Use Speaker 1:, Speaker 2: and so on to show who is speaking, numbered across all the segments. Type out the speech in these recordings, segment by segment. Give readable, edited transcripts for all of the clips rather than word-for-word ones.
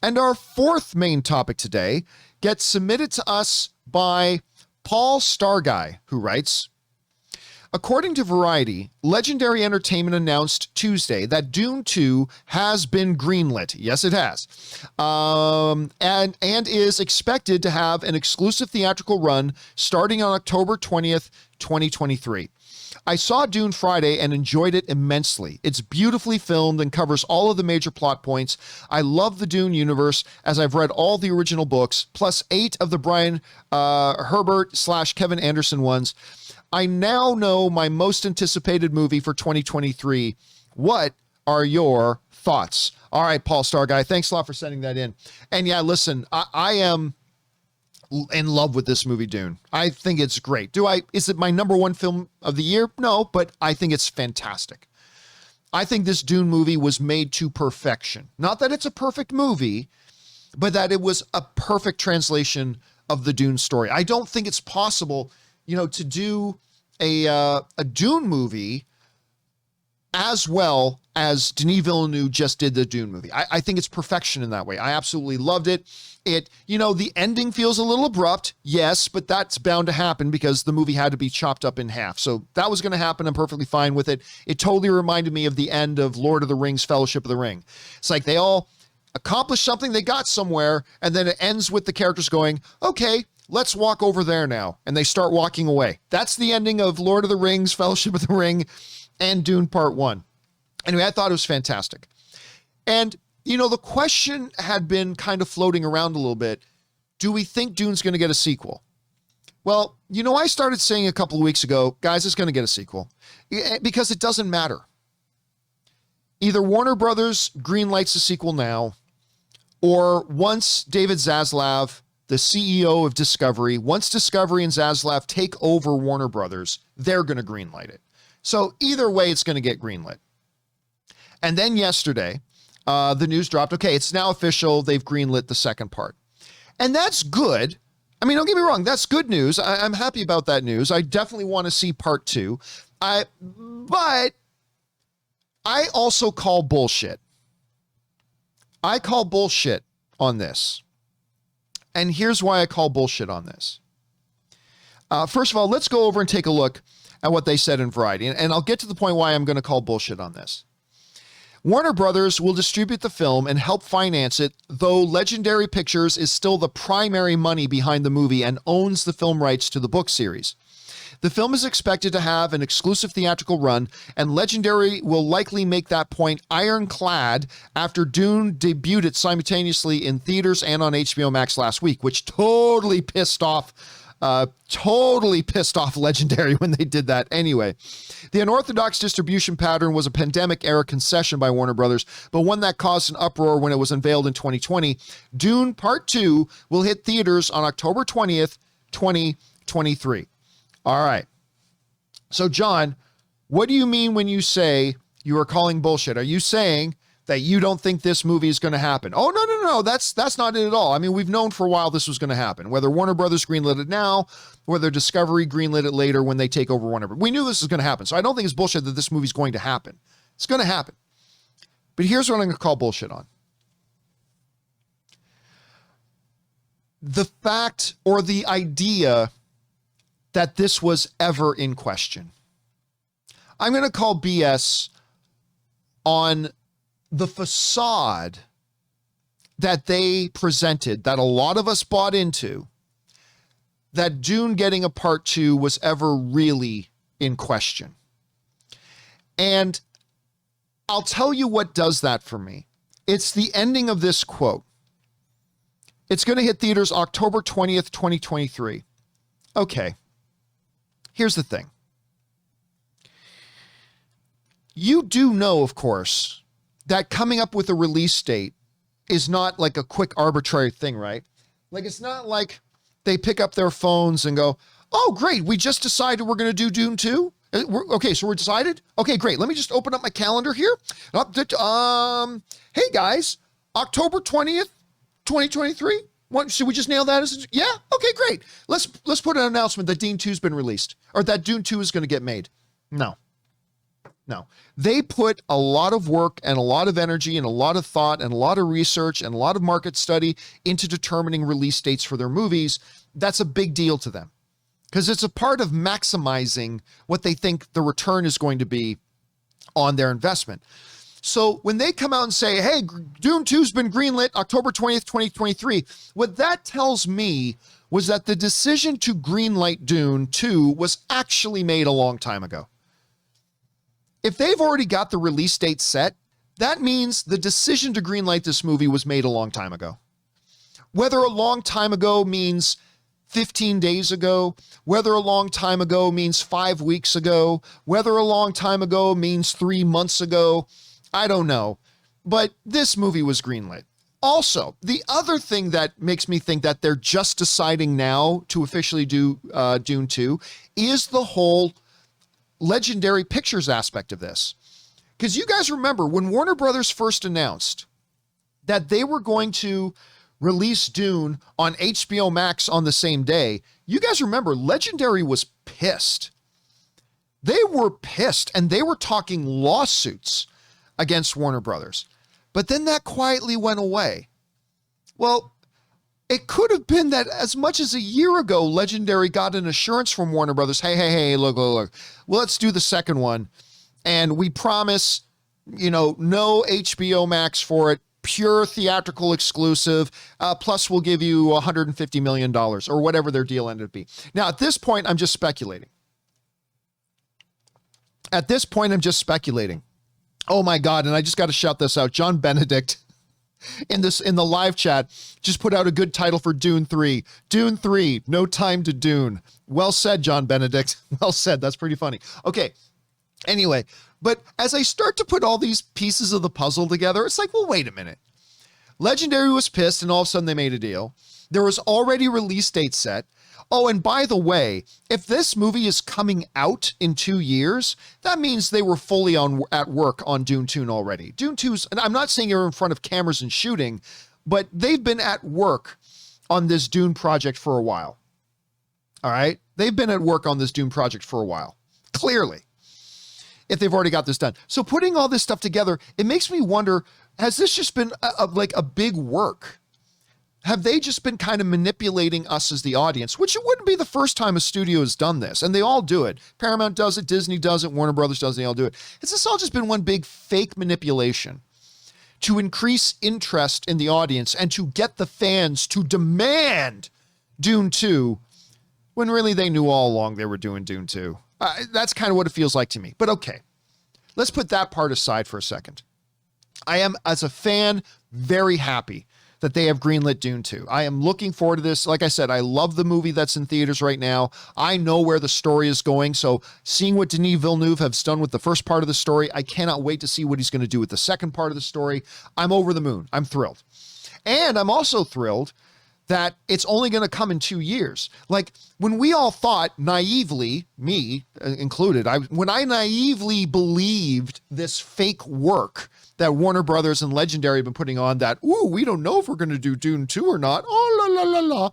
Speaker 1: And our fourth main topic today gets submitted to us by Paul Starguy, who writes, according to Variety, Legendary Entertainment announced Tuesday that Dune 2 has been greenlit. Yes, it has. And is expected to have an exclusive theatrical run starting on October 20th, 2023. I saw Dune Friday and enjoyed it immensely. It's beautifully filmed and covers all of the major plot points. I love the Dune universe as I've read all the original books, plus 8 of the Brian Herbert / Kevin Anderson ones. I now know my most anticipated movie for 2023. What are your thoughts? All right, Paul Starguy, thanks a lot for sending that in. And yeah, listen, I am in love with this movie, Dune. I think it's great. Is it my number one film of the year? No, but I think it's fantastic. I think this Dune movie was made to perfection. Not that it's a perfect movie, but that it was a perfect translation of the Dune story. I don't think it's possible, to do a Dune movie as well as Denis Villeneuve just did the Dune movie. I think it's perfection in that way. I absolutely loved it. The ending feels a little abrupt, yes, but that's bound to happen because the movie had to be chopped up in half. So that was going to happen. I'm perfectly fine with it. It totally reminded me of the end of Lord of the Rings, Fellowship of the Ring. It's like they all accomplished something, they got somewhere, and then it ends with the characters going, okay, let's walk over there now. And they start walking away. That's the ending of Lord of the Rings, Fellowship of the Ring, and Dune Part 1. Anyway, I thought it was fantastic. And, the question had been kind of floating around a little bit. Do we think Dune's going to get a sequel? Well, I started saying a couple of weeks ago, guys, it's going to get a sequel because it doesn't matter. Either Warner Brothers greenlights a sequel now, or once David Zaslav, the CEO of Discovery, once Discovery and Zaslav take over Warner Brothers, they're going to greenlight it. So either way, it's going to get greenlit. And then yesterday, the news dropped. Okay, it's now official. They've greenlit the second part. And that's good. I mean, don't get me wrong. That's good news. I'm happy about that news. I definitely want to see part 2. But I also call bullshit. I call bullshit on this. And here's why I call bullshit on this. First of all, let's go over and take a look at what they said in Variety. And I'll get to the point why I'm going to call bullshit on this. Warner Brothers will distribute the film and help finance it, though Legendary Pictures is still the primary money behind the movie and owns the film rights to the book series. The film is expected to have an exclusive theatrical run, and Legendary will likely make that point ironclad after Dune debuted it simultaneously in theaters and on HBO Max last week, which totally pissed off Legendary when they did that anyway. The unorthodox distribution pattern was a pandemic-era concession by Warner Brothers, but one that caused an uproar when it was unveiled in 2020. Dune Part 2 will hit theaters on October 20th, 2023. All right. So, John, what do you mean when you say you are calling bullshit? Are you saying that you don't think this movie is going to happen? Oh, no. That's not it at all. I mean, we've known for a while this was going to happen. Whether Warner Brothers greenlit it now, whether Discovery greenlit it later when they take over Warner. We knew this was going to happen. So I don't think it's bullshit that this movie's going to happen. It's going to happen. But here's what I'm going to call bullshit on. The fact or the idea that this was ever in question. I'm going to call BS on the facade that they presented, that a lot of us bought into, that Dune getting a part 2 was ever really in question. And I'll tell you what does that for me. It's the ending of this quote. It's going to hit theaters October 20th, 2023. Okay. Here's the thing. You do know, of course, that coming up with a release date is not like a quick arbitrary thing, right? Like, it's not like they pick up their phones and go, oh, great, we just decided we're going to do Dune 2. Okay, so we're decided? Okay, great. Let me just open up my calendar here. Hey, guys, October 20th, 2023. Should we just nail that? Yeah? Okay, great. Let's put an announcement that Dune 2's been released, or that Dune 2 is going to get made. No. No, they put a lot of work and a lot of energy and a lot of thought and a lot of research and a lot of market study into determining release dates for their movies. That's a big deal to them because it's a part of maximizing what they think the return is going to be on their investment. So when they come out and say, hey, Dune 2's been greenlit October 20th, 2023, what that tells me was that the decision to greenlight Dune 2 was actually made a long time ago. If they've already got the release date set, that means the decision to greenlight this movie was made a long time ago. Whether a long time ago means 15 days ago, whether a long time ago means 5 weeks ago, whether a long time ago means 3 months ago, I don't know. But this movie was greenlit. Also, the other thing that makes me think that they're just deciding now to officially do Dune 2 is the whole Legendary Pictures aspect of this. Because you guys remember when Warner Brothers first announced that they were going to release Dune on HBO Max on the same day, you guys remember Legendary was pissed. They were pissed and they were talking lawsuits against Warner Brothers. But then that quietly went away. Well, it could have been that as much as a year ago, Legendary got an assurance from Warner Brothers. Hey, look. Well, let's do the second one. And we promise, no HBO Max for it, pure theatrical exclusive. Plus we'll give you $150 million or whatever their deal ended up being. Now, at this point, I'm just speculating. Oh my God. And I just got to shout this out. John Benedict in the live chat just put out a good title for Dune 3. Dune 3, No Time to Dune. Well said, John Benedict. Well said. That's pretty funny. Okay. Anyway, but as I start to put all these pieces of the puzzle together, it's like, well, wait a minute. Legendary was pissed and all of a sudden they made a deal. There was already release date set. Oh, and by the way, if this movie is coming out in 2 years, that means they were fully at work on Dune 2 already. Dune 2's, and I'm not saying you're in front of cameras and shooting, but they've been at work on this Dune project for a while. All right? They've been at work on this Dune project for a while. Clearly. If they've already got this done. So putting all this stuff together, it makes me wonder, has this just been a big work? Have they just been kind of manipulating us as the audience, which it wouldn't be the first time a studio has done this, and they all do it. Paramount does it, Disney does it, Warner Brothers does it, they all do it. Has this all just been one big fake manipulation to increase interest in the audience and to get the fans to demand Dune 2 when really they knew all along they were doing Dune 2? That's kind of what it feels like to me. But okay, let's put that part aside for a second. I am, as a fan, very happy that they have greenlit Dune 2. I am looking forward to this. Like I said, I love the movie that's in theaters right now. I know where the story is going. So seeing what Denis Villeneuve has done with the first part of the story, I cannot wait to see what he's going to do with the second part of the story. I'm over the moon. I'm thrilled. And I'm also thrilled that it's only going to come in 2 years. Like when we all thought naively, me included, when I naively believed this fake work that Warner Brothers and Legendary have been putting on that, we don't know if we're going to do Dune 2 or not. Oh, la, la, la, la.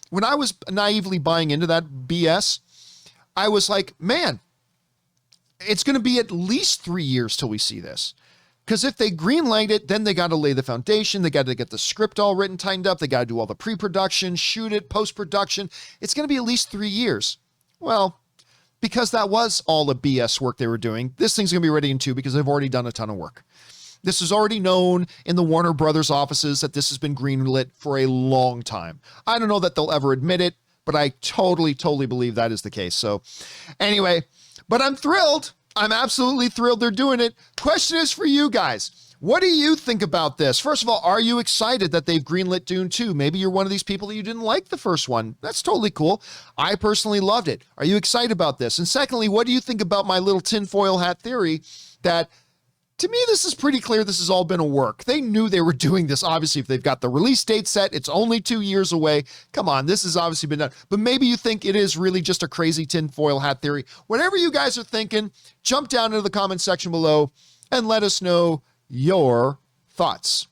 Speaker 1: When I was naively buying into that BS, I was like, man, it's going to be at least 3 years till we see this. Because if they greenlight it, then they got to lay the foundation. They got to get the script all written, tightened up. They got to do all the pre-production, shoot it, post-production. It's going to be at least 3 years. Well, because that was all the BS work they were doing, this thing's going to be ready in 2 because they've already done a ton of work. This is already known in the Warner Brothers offices that this has been greenlit for a long time. I don't know that they'll ever admit it, but I totally believe that is the case. So anyway, but I'm thrilled. I'm absolutely thrilled they're doing it. Question is for you guys. What do you think about this? First of all, are you excited that they've greenlit Dune 2? Maybe you're one of these people that you didn't like the first one. That's totally cool. I personally loved it. Are you excited about this? And secondly, what do you think about my little tinfoil hat theory that, to me, this is pretty clear this has all been a work. They knew they were doing this. Obviously, if they've got the release date set, it's only 2 years away. Come on, this has obviously been done. But maybe you think it is really just a crazy tinfoil hat theory. Whatever you guys are thinking, jump down into the comment section below and let us know your thoughts.